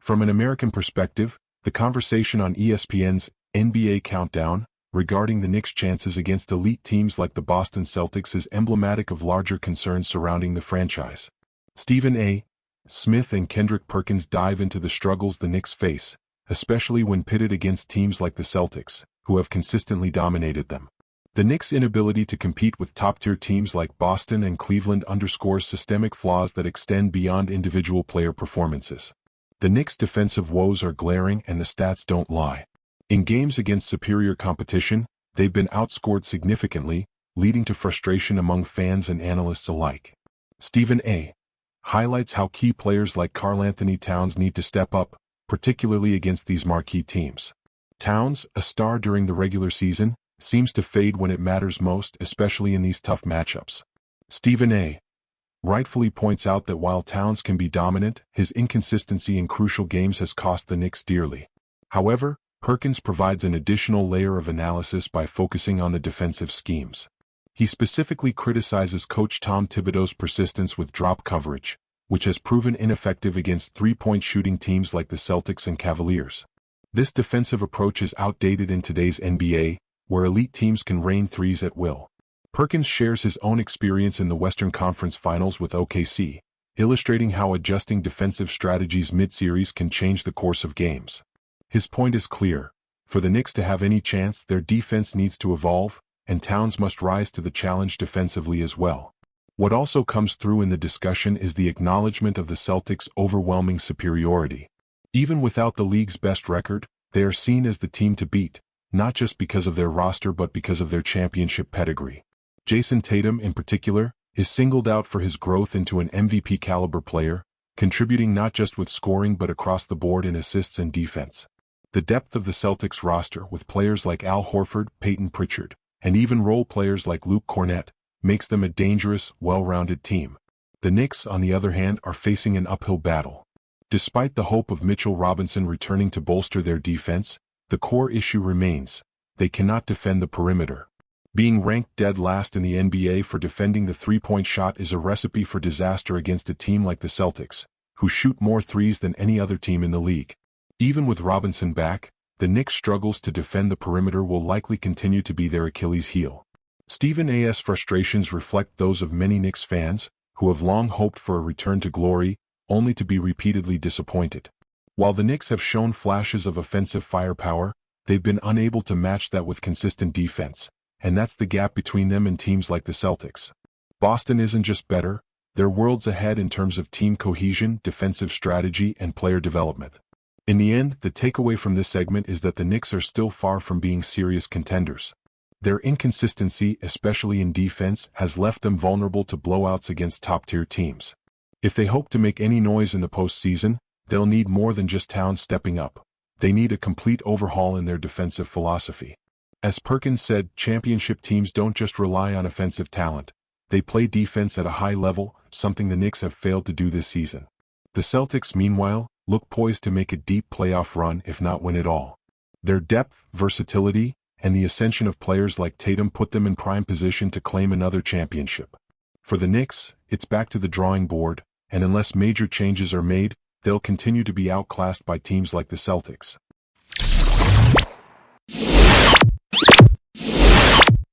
From an American perspective, the conversation on ESPN's NBA Countdown regarding the Knicks' chances against elite teams like the Boston Celtics is emblematic of larger concerns surrounding the franchise. Stephen A. Smith and Kendrick Perkins dive into the struggles the Knicks face, especially when pitted against teams like the Celtics, who have consistently dominated them. The Knicks' inability to compete with top-tier teams like Boston and Cleveland underscores systemic flaws that extend beyond individual player performances. The Knicks' defensive woes are glaring and the stats don't lie. In games against superior competition, they've been outscored significantly, leading to frustration among fans and analysts alike. Stephen A. highlights how key players like Karl-Anthony Towns need to step up, particularly against these marquee teams. Towns, a star during the regular season, seems to fade when it matters most, especially in these tough matchups. Stephen A. rightfully points out that while Towns can be dominant, his inconsistency in crucial games has cost the Knicks dearly. However, Perkins provides an additional layer of analysis by focusing on the defensive schemes. He specifically criticizes Coach Tom Thibodeau's persistence with drop coverage, which has proven ineffective against three-point shooting teams like the Celtics and Cavaliers. This defensive approach is outdated in today's NBA, where elite teams can rain threes at will. Perkins shares his own experience in the Western Conference Finals with OKC, illustrating how adjusting defensive strategies mid-series can change the course of games. His point is clear. For the Knicks to have any chance, their defense needs to evolve, and Towns must rise to the challenge defensively as well. What also comes through in the discussion is the acknowledgement of the Celtics' overwhelming superiority. Even without the league's best record, they are seen as the team to beat, not just because of their roster but because of their championship pedigree. Jason Tatum, in particular, is singled out for his growth into an MVP-caliber player, contributing not just with scoring but across the board in assists and defense. The depth of the Celtics roster, with players like Al Horford, Peyton Pritchard, and even role players like Luke Kornet, makes them a dangerous, well-rounded team. The Knicks, on the other hand, are facing an uphill battle. Despite the hope of Mitchell Robinson returning to bolster their defense, the core issue remains: they cannot defend the perimeter. Being ranked dead last in the NBA for defending the three-point shot is a recipe for disaster against a team like the Celtics, who shoot more threes than any other team in the league. Even with Robinson back, the Knicks' struggles to defend the perimeter will likely continue to be their Achilles heel. Stephen A.'s frustrations reflect those of many Knicks fans, who have long hoped for a return to glory, only to be repeatedly disappointed. While the Knicks have shown flashes of offensive firepower, they've been unable to match that with consistent defense, and that's the gap between them and teams like the Celtics. Boston isn't just better, they're worlds ahead in terms of team cohesion, defensive strategy, and player development. In the end, the takeaway from this segment is that the Knicks are still far from being serious contenders. Their inconsistency, especially in defense, has left them vulnerable to blowouts against top-tier teams. If they hope to make any noise in the postseason, they'll need more than just Towns stepping up. They need a complete overhaul in their defensive philosophy. As Perkins said, championship teams don't just rely on offensive talent. They play defense at a high level, something the Knicks have failed to do this season. The Celtics, meanwhile, look poised to make a deep playoff run if not win it all. Their depth, versatility, and the ascension of players like Tatum put them in prime position to claim another championship. For the Knicks, it's back to the drawing board, and unless major changes are made, they'll continue to be outclassed by teams like the Celtics.